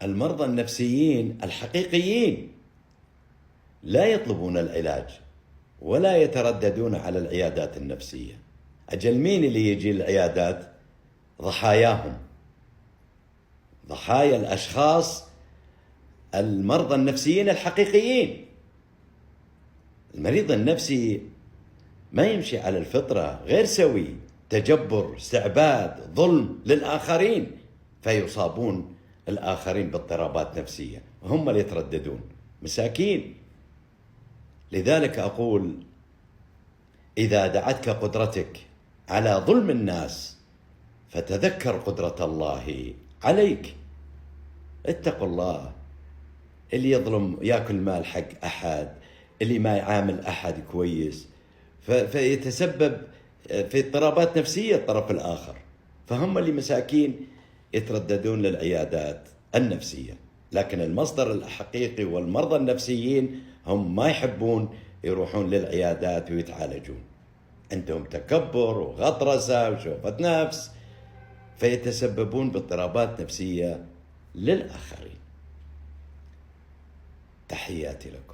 المرضى النفسيين الحقيقيين لا يطلبون العلاج ولا يترددون على العيادات النفسية. أجل مين اللي يجي العيادات؟ ضحاياهم، ضحايا الأشخاص المرضى النفسيين الحقيقيين. المريض النفسي ما يمشي على الفطرة، غير سوي، تجبر، استعباد، ظلم للآخرين، فيصابون الآخرين باضطرابات نفسية هم اللي يترددون، مساكين. لذلك أقول: إذا دعتك قدرتك على ظلم الناس فتذكر قدرة الله عليك. اتقوا الله. اللي يظلم يأكل مال حق أحد، اللي ما يعامل أحد كويس، فيتسبب في اضطرابات نفسية الطرف الآخر، فهم اللي مساكين يترددون للعيادات النفسية. لكن المصدر الحقيقي والمرضى النفسيين هم ما يحبون يروحون للعيادات ويتعالجون، عندهم تكبر وغطرسة وشوفة نفس، فيتسببون باضطرابات نفسية للآخرين. تحياتي لكم.